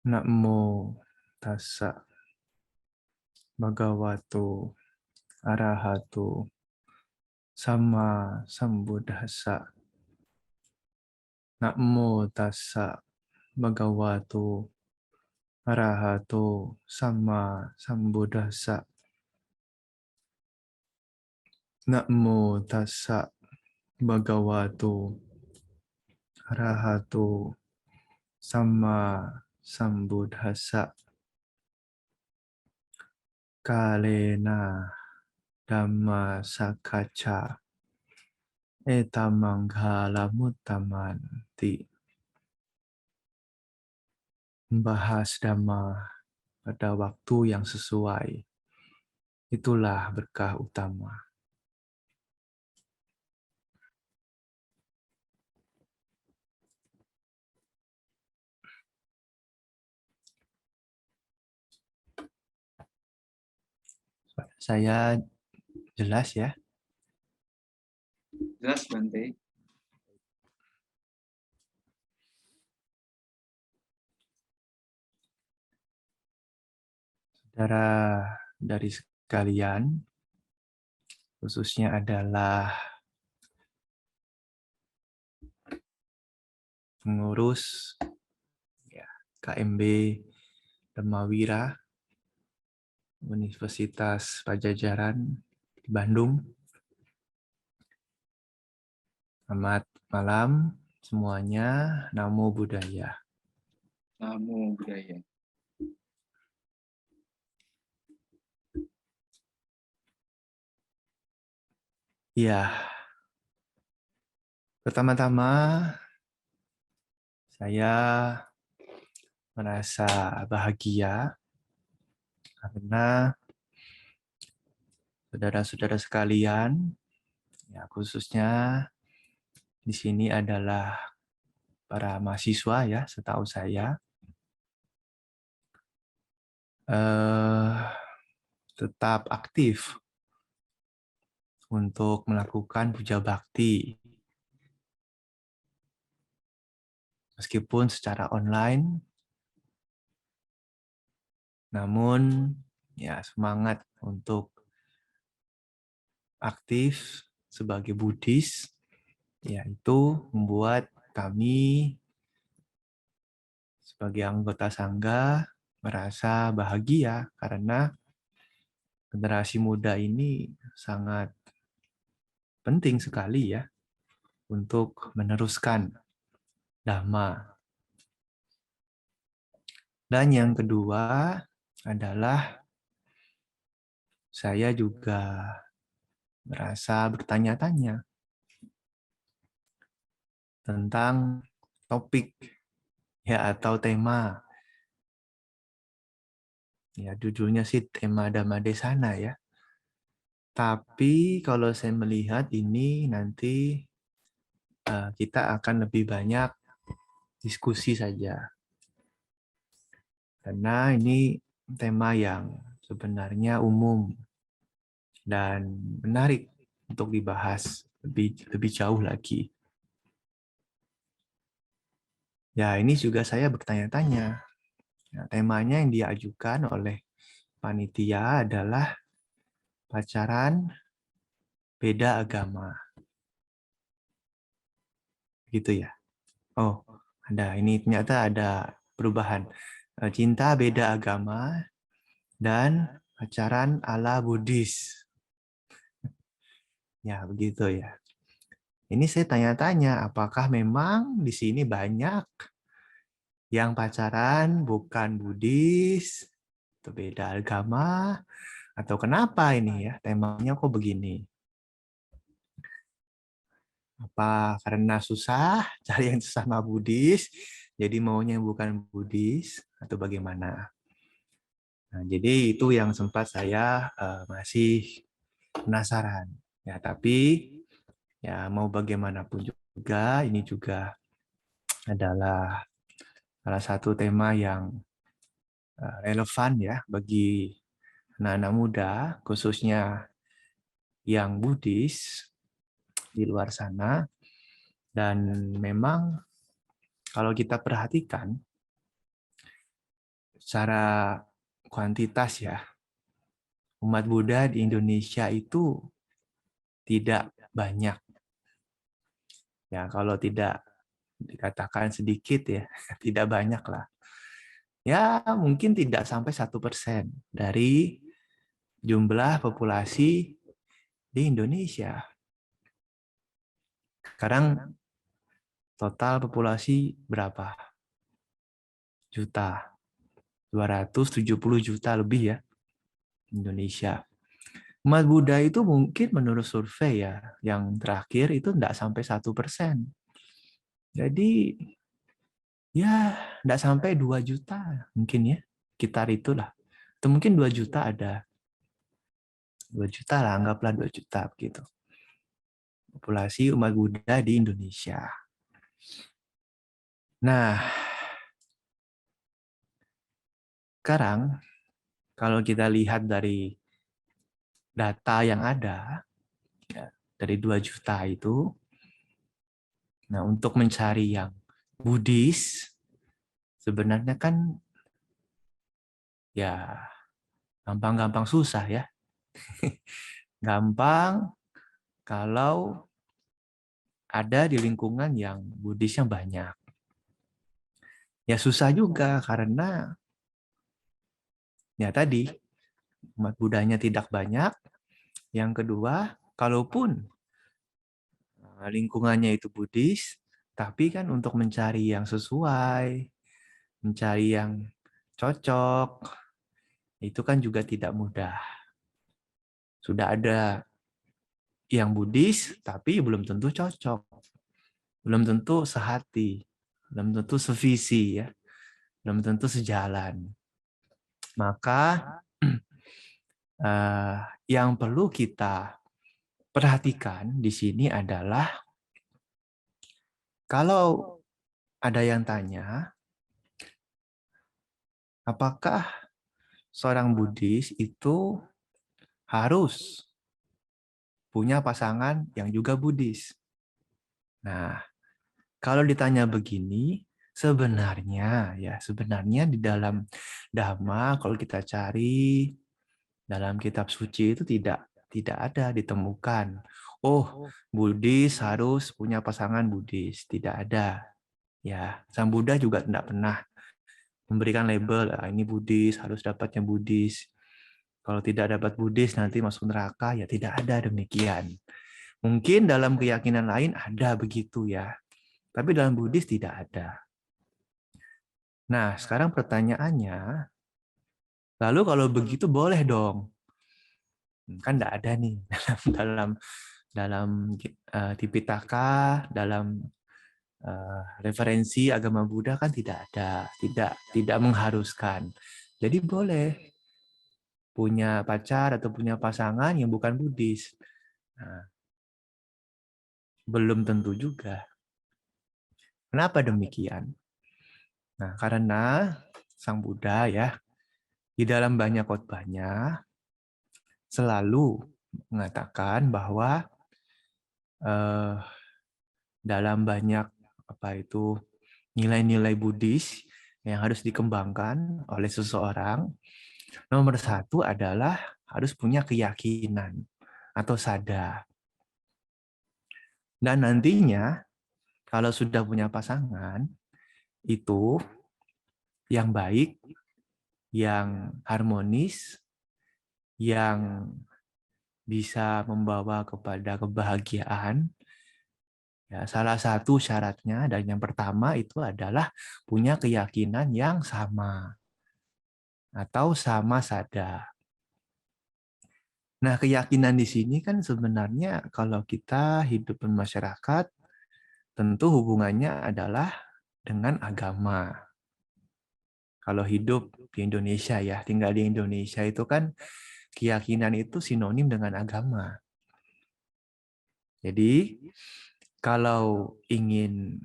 Namo tassa bhagavato arahato sama sambuddhassa. Namo tassa bhagavato arahato sama sambuddhassa. Namo tassa bhagavato arahato sama sambuddhassa. Kalena dhamma sakacca etamanghala muttamanti. Membahas dhamma pada waktu yang sesuai, itulah berkah utama. Saya jelas ya? Jelas, Bante. Saudara dari sekalian, khususnya adalah pengurus ya, KMB Dhamawira Universitas Padjadjaran di Bandung. Selamat malam semuanya, Namo Buddhaya. Namo Buddhaya. Ya, pertama-tama saya merasa bahagia karena saudara-saudara sekalian, ya khususnya di sini adalah para mahasiswa ya, setahu saya tetap aktif untuk melakukan puja bakti meskipun secara online, namun ya semangat untuk aktif sebagai Buddhis, yaitu membuat kami sebagai anggota Sangha merasa bahagia karena generasi muda ini sangat penting sekali ya untuk meneruskan Dhamma. Dan yang kedua adalah saya juga merasa bertanya-tanya tentang topik ya atau tema. Ya judulnya sih tema Dhamma Desana ya. Tapi kalau saya melihat ini nanti kita akan lebih banyak diskusi saja. Karena ini tema yang sebenarnya umum dan menarik untuk dibahas lebih jauh lagi. Ya, ini juga saya bertanya-tanya. Nah, temanya yang diajukan oleh panitia adalah pacaran beda agama. Gitu ya. Oh, ini ternyata ada perubahan. Cinta beda agama dan pacaran ala Buddhis. Ya, begitu ya. Ini saya tanya-tanya, apakah memang di sini banyak yang pacaran bukan Buddhis, atau beda agama, atau kenapa ini ya, temanya kok begini? Apa karena susah cari yang sesama Buddhis, jadi maunya yang bukan Buddhis, atau bagaimana? Nah, jadi itu yang sempat saya masih penasaran. Ya, tapi ya mau bagaimanapun juga, ini juga adalah salah satu tema yang relevan ya bagi anak-anak muda, khususnya yang Buddhis di luar sana. Dan memang kalau kita perhatikan, secara kuantitas ya, umat Buddha di Indonesia itu tidak banyak. Ya, kalau tidak dikatakan sedikit ya, tidak banyak lah. Ya, mungkin tidak sampai 1% dari jumlah populasi di Indonesia. Sekarang total populasi berapa? Juta. 270 juta lebih ya Indonesia. Umat Buddha itu mungkin menurut survei ya, yang terakhir itu tidak sampai 1%. Jadi ya tidak sampai 2 juta mungkin ya, sekitar itulah. Atau mungkin 2 juta ada. 2 juta lah, anggaplah 2 juta begitu. Populasi umat Buddha di Indonesia. Nah, sekarang kalau kita lihat dari data yang ada, ya, dari 2 juta itu, nah untuk mencari yang Buddhis, sebenarnya kan ya gampang-gampang susah ya. Gampang kalau ada di lingkungan yang Buddhisnya banyak. Ya susah juga karena ya tadi umat Buddhanya tidak banyak. Yang kedua, kalaupun lingkungannya itu Buddhis, tapi kan untuk mencari yang sesuai, mencari yang cocok, itu kan juga tidak mudah. Sudah ada yang Buddhis, tapi belum tentu cocok. Belum tentu sehati, belum tentu sevisi, ya, belum tentu sejalan. Maka yang perlu kita perhatikan di sini adalah kalau ada yang tanya, apakah seorang Buddhis itu harus punya pasangan yang juga Buddhis? Nah, kalau ditanya begini, sebenarnya di dalam Dhamma kalau kita cari dalam kitab suci itu tidak ada ditemukan. Oh, Buddhis harus punya pasangan Buddhis, tidak ada. Ya, Sang Buddha juga tidak pernah memberikan label ini Buddhis harus dapatnya Buddhis. Kalau tidak dapat Buddhis nanti masuk neraka, ya tidak ada demikian. Mungkin dalam keyakinan lain ada begitu ya. Tapi dalam Buddhis tidak ada. Nah, sekarang pertanyaannya, lalu kalau begitu boleh dong? Kan tidak ada nih dalam dalam Tipitaka, dalam referensi agama Buddha kan tidak ada, tidak mengharuskan. Jadi boleh punya pacar atau punya pasangan yang bukan Buddhis. Nah, belum tentu juga. Kenapa demikian? Nah, karena Sang Buddha ya di dalam banyak khotbahnya selalu mengatakan bahwa dalam banyak nilai-nilai Buddhis yang harus dikembangkan oleh seseorang, nomor satu adalah harus punya keyakinan atau sadar. Dan nantinya kalau sudah punya pasangan, itu yang baik, yang harmonis, yang bisa membawa kepada kebahagiaan. Ya, salah satu syaratnya dan yang pertama itu adalah punya keyakinan yang sama atau sama sadar. Nah, keyakinan di sini kan sebenarnya kalau kita hidup bermasyarakat, tentu hubungannya adalah dengan agama. Kalau hidup di Indonesia ya, tinggal di Indonesia itu kan keyakinan itu sinonim dengan agama. Jadi, kalau ingin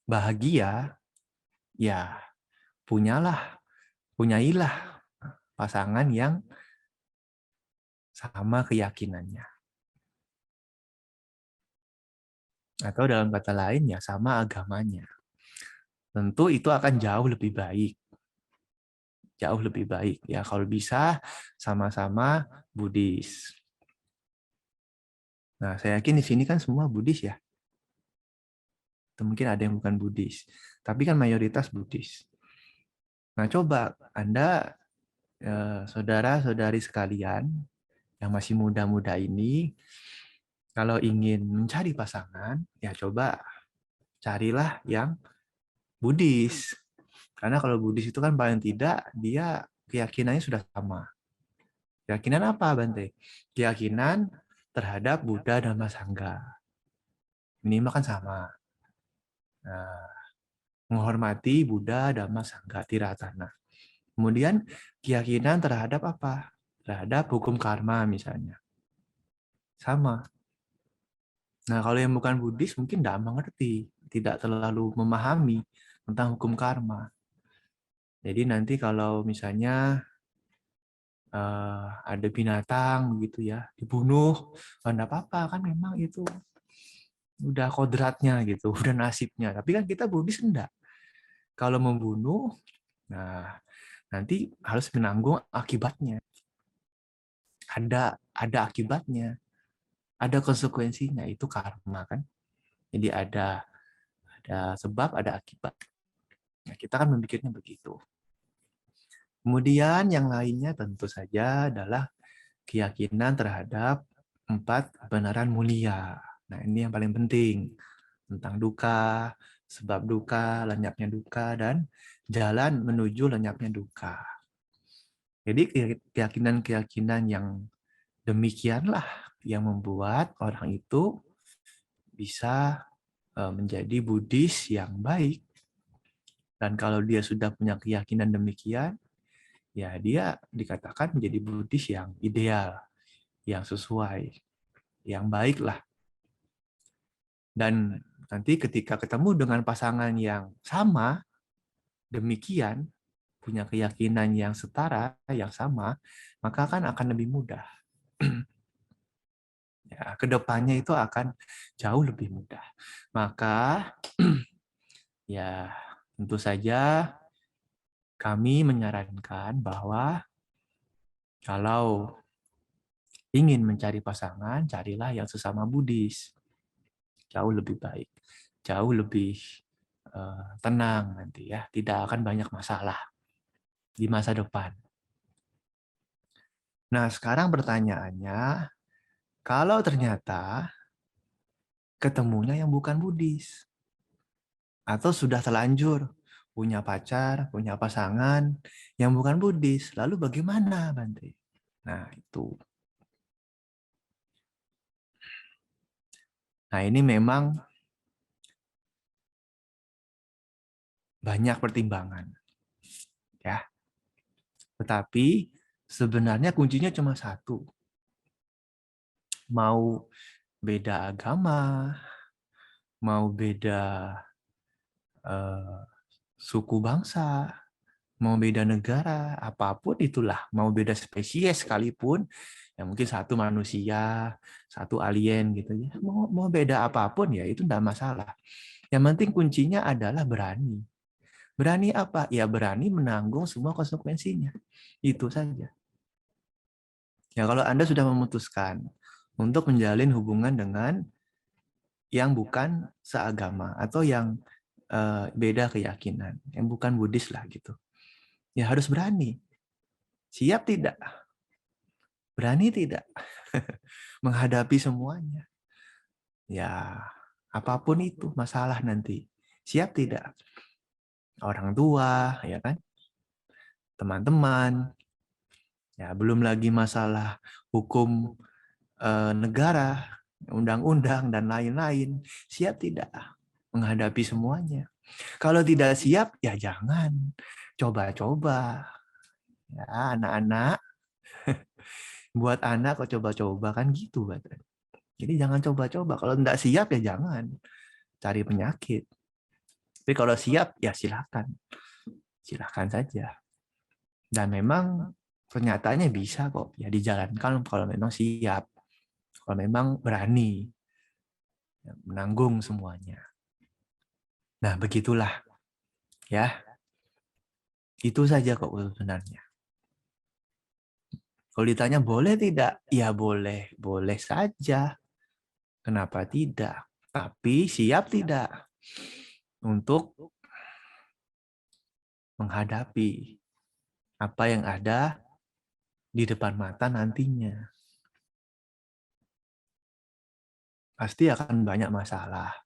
bahagia, ya punyailah pasangan yang sama keyakinannya. Atau dalam kata lain ya sama agamanya. tentu itu akan jauh lebih baik. Jauh lebih baik ya kalau bisa sama-sama Buddhis. Nah, saya yakin di sini kan semua Buddhis ya. Atau mungkin ada yang bukan Buddhis, tapi kan mayoritas Buddhis. Nah, coba Anda saudara-saudari sekalian yang masih muda-muda ini kalau ingin mencari pasangan, ya coba carilah yang Buddhis. Karena kalau Buddhis itu kan paling tidak dia keyakinannya sudah sama. Keyakinan apa, Bante? Keyakinan terhadap Buddha dan Sangha. Minimal kan sama. Nah, menghormati Buddha, Dhamma, Sangha, Tiratana. Kemudian keyakinan terhadap apa? Terhadap hukum karma misalnya. Sama. Nah, kalau yang bukan Buddhis mungkin tidak mengerti, tidak terlalu memahami tentang hukum karma. Jadi nanti kalau misalnya ada binatang gitu ya, dibunuh, tidak apa-apa kan memang itu udah kodratnya gitu, udah nasibnya. Tapi kan kita Buddhis enggak. Kalau membunuh, nah nanti harus menanggung akibatnya. Ada akibatnya, ada konsekuensinya, itu karma kan. Jadi ada sebab, ada akibat. Nah, kita kan memikirnya begitu. Kemudian yang lainnya tentu saja adalah keyakinan terhadap 4 kebenaran mulia. Nah, ini yang paling penting. Tentang duka, sebab duka, lenyapnya duka, dan jalan menuju lenyapnya duka. Jadi keyakinan-keyakinan yang demikianlah yang membuat orang itu bisa menjadi Buddhis yang baik. Dan kalau dia sudah punya keyakinan demikian, ya dia dikatakan menjadi Buddhis yang ideal, yang sesuai, yang baik lah. Dan nanti ketika ketemu dengan pasangan yang sama, demikian, punya keyakinan yang setara, yang sama, maka kan akan lebih mudah. Ya, kedepannya itu akan jauh lebih mudah. Maka, ya tentu saja kami menyarankan bahwa kalau ingin mencari pasangan, carilah yang sesama Buddhis. Jauh lebih baik, jauh lebih tenang nanti ya, tidak akan banyak masalah di masa depan. Nah, sekarang pertanyaannya, kalau ternyata ketemunya yang bukan Buddhis, atau sudah terlanjur punya pacar, punya pasangan yang bukan Buddhis, lalu bagaimana, Bante? Nah, itu. Nah, ini memang banyak pertimbangan. Ya. Tetapi sebenarnya kuncinya cuma satu. Mau beda agama, mau beda suku bangsa, mau beda negara, apapun itulah, mau beda spesies sekalipun, ya mungkin satu manusia, satu alien gitu ya, mau beda apapun ya itu tidak masalah. Yang penting kuncinya adalah berani. Berani apa? Ya berani menanggung semua konsekuensinya. Itu saja. Ya kalau Anda sudah memutuskan untuk menjalin hubungan dengan yang bukan seagama atau yang beda keyakinan, yang bukan Buddhis lah gitu. Ya harus berani. Siap tidak? Berani tidak? Menghadapi semuanya. Ya, apapun itu masalah nanti. Siap tidak? Orang tua, ya kan? Teman-teman. Ya, belum lagi masalah hukum negara, undang-undang dan lain-lain. Siap tidak menghadapi semuanya? Kalau tidak siap, ya jangan. Coba-coba. Ya, anak-anak, buat anak kok coba-coba kan gitu. Jadi jangan coba-coba. Kalau tidak siap ya jangan. Cari penyakit. Tapi kalau siap ya silakan. Silakan saja. Dan memang kenyataannya bisa kok ya dijalankan kalau memang siap. Kalau memang berani menanggung semuanya. Nah, begitulah Ya, itu saja kok sebenarnya. Kalau ditanya boleh tidak? Ya boleh, boleh saja. Kenapa tidak? Tapi siap tidak untuk menghadapi apa yang ada di depan mata nantinya. Pasti akan banyak masalah.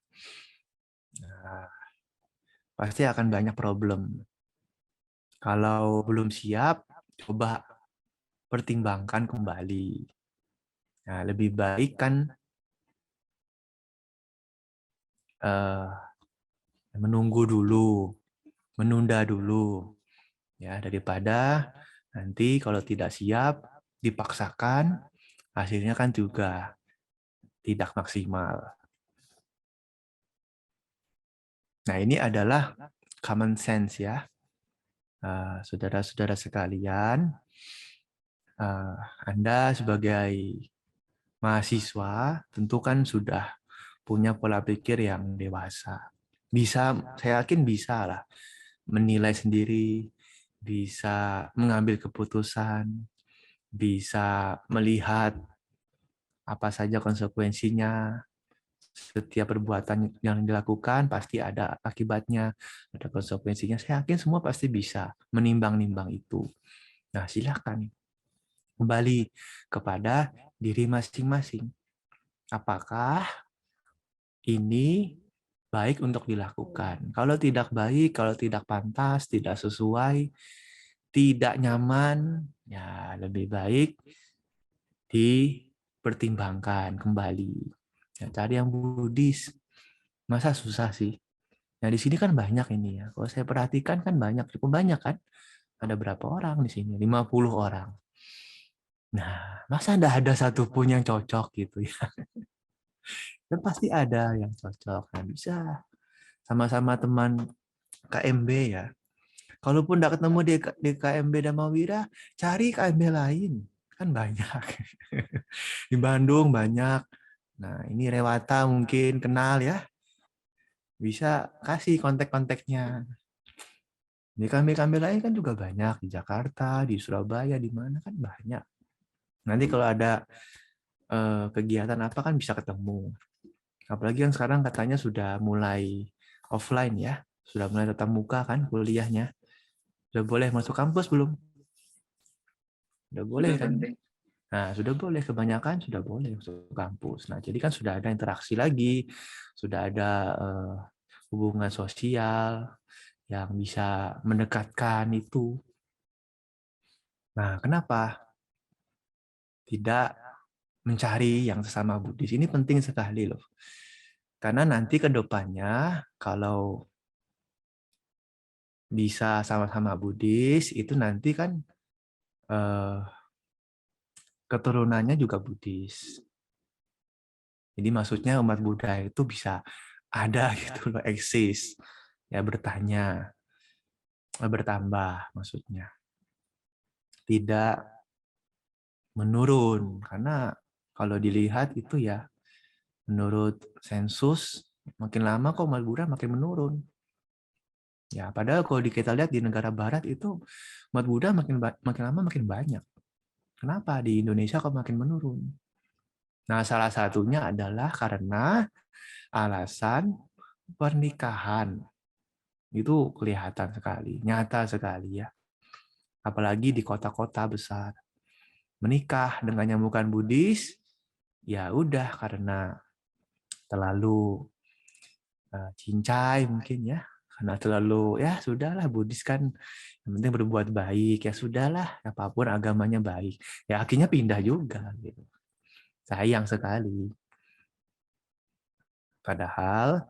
Nah, pasti akan banyak problem. Kalau belum siap, coba pertimbangkan kembali. Nah, lebih baik kan menunggu dulu, menunda dulu, ya daripada nanti kalau tidak siap dipaksakan, hasilnya kan juga tidak maksimal. Nah, ini adalah common sense ya, saudara-saudara sekalian. Anda sebagai mahasiswa tentu kan sudah punya pola pikir yang dewasa. Bisa, saya yakin bisa lah menilai sendiri, bisa mengambil keputusan, bisa melihat apa saja konsekuensinya. Setiap perbuatan yang dilakukan pasti ada akibatnya, ada konsekuensinya. Saya yakin semua pasti bisa menimbang-nimbang itu. Nah, silakan kembali kepada diri masing-masing. Apakah ini baik untuk dilakukan? Kalau tidak baik, kalau tidak pantas, tidak sesuai, tidak nyaman, ya lebih baik dipertimbangkan kembali. Ya, cari yang Buddhis. Masa susah sih? Nah, di sini kan banyak ini ya. Kalau saya perhatikan kan banyak, cukup banyak kan? Ada berapa orang di sini? 50 orang. Nah, masa tidak ada satupun yang cocok gitu ya? Dan pasti ada yang cocok. Nah, bisa sama-sama teman KMB ya. Kalaupun tidak ketemu di KMB Damawira, cari KMB lain. Kan banyak. Di Bandung banyak. Nah, ini Rewata mungkin kenal ya. Bisa kasih kontak-kontaknya. Di KMB-KMB lain kan juga banyak. Di Jakarta, di Surabaya, di mana kan banyak. Nanti kalau ada kegiatan apa kan bisa ketemu. Apalagi yang sekarang katanya sudah mulai offline ya. Sudah mulai tatap muka kan kuliahnya. Sudah boleh masuk kampus belum? Sudah boleh Sudah kan? Bante. Nah, sudah boleh. Kebanyakan sudah boleh masuk kampus. Nah, jadi kan sudah ada interaksi lagi. Sudah ada hubungan sosial yang bisa mendekatkan itu. Nah, kenapa tidak mencari yang sesama Buddhis? Ini penting sekali loh. Karena nanti ke depannya kalau bisa sama-sama Buddhis, itu nanti kan keturunannya juga Buddhis. Jadi maksudnya umat Buddha itu bisa ada gitu loh, eksis. Ya bertanya, bertambah maksudnya. Tidak menurun. Karena kalau dilihat itu ya, menurut sensus, makin lama kok umat Buddha makin menurun. Ya, padahal kalau kita lihat di negara barat itu umat Buddha makin lama makin banyak. Kenapa di Indonesia kok makin menurun? Nah, salah satunya adalah karena alasan pernikahan. Itu kelihatan sekali, nyata sekali ya. Apalagi di kota-kota besar. Menikah dengan yang bukan Buddhis, ya udah karena terlalu cincai mungkin ya. Karena terlalu, ya sudahlah Buddhis kan yang penting berbuat baik, ya sudahlah apapun agamanya baik. Ya akhirnya pindah juga. Gitu. Sayang sekali. Padahal,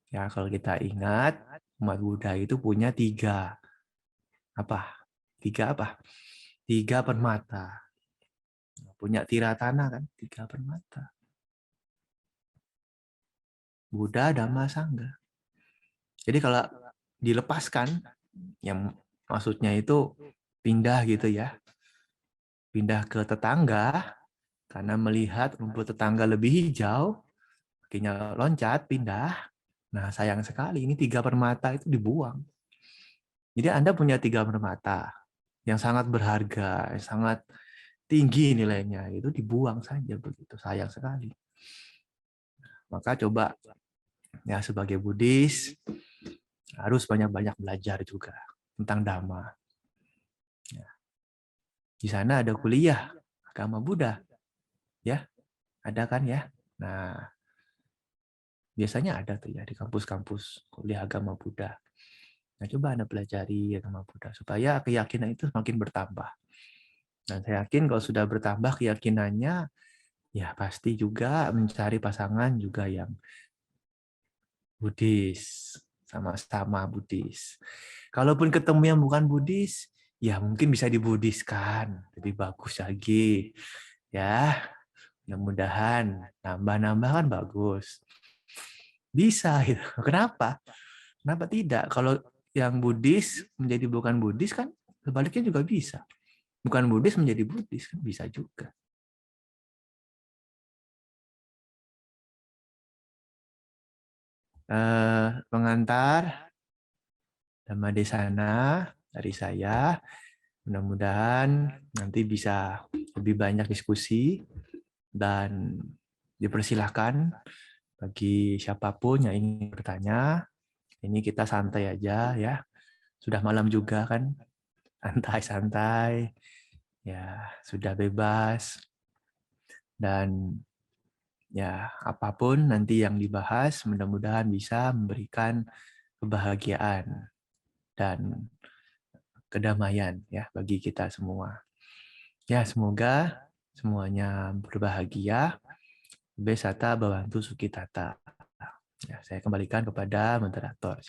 ya kalau kita ingat, umat Buddha itu punya apa? Tiga permata. Punya tiratana kan, 3 permata. Buddha, Dhamma, Sangha. Jadi kalau dilepaskan, yang maksudnya itu pindah gitu ya, pindah ke tetangga, karena melihat rumput tetangga lebih hijau, akhirnya loncat, pindah. Nah sayang sekali, ini 3 permata itu dibuang. Jadi Anda punya 3 permata yang sangat berharga, yang sangat tinggi nilainya, itu dibuang saja begitu, sayang sekali. Maka coba ya sebagai Buddhis harus banyak-banyak belajar juga tentang Dhamma. Ya. Di sana ada kuliah agama Buddha, ya ada kan ya. Nah biasanya ada tuh ya di kampus-kampus kuliah agama Buddha. Nah coba Anda pelajari agama Buddha supaya keyakinan itu semakin bertambah. Dan saya yakin kalau sudah bertambah keyakinannya, ya pasti juga mencari pasangan juga yang Buddhis, sama-sama Buddhis. Kalaupun ketemu yang bukan Buddhis, ya mungkin bisa dibudiskan, lebih bagus lagi. Ya, mudah-mudahan nambah-nambah kan bagus. Bisa gitu. Kenapa? Kenapa tidak? Kalau yang Buddhis menjadi bukan Buddhis kan sebaliknya juga bisa. Bukan Buddhis menjadi Buddhis kan bisa juga. Pengantar Dhammadesana dari saya. Mudah-mudahan nanti bisa lebih banyak diskusi dan dipersilahkan bagi siapapun yang ingin bertanya. Ini kita santai aja ya. Sudah malam juga kan, santai-santai. Ya, sudah bebas. Dan ya, apapun nanti yang dibahas mudah-mudahan bisa memberikan kebahagiaan dan kedamaian ya bagi kita semua. Ya, semoga semuanya berbahagia. Besata Bawantu Sukitata. Ya, saya kembalikan kepada moderator.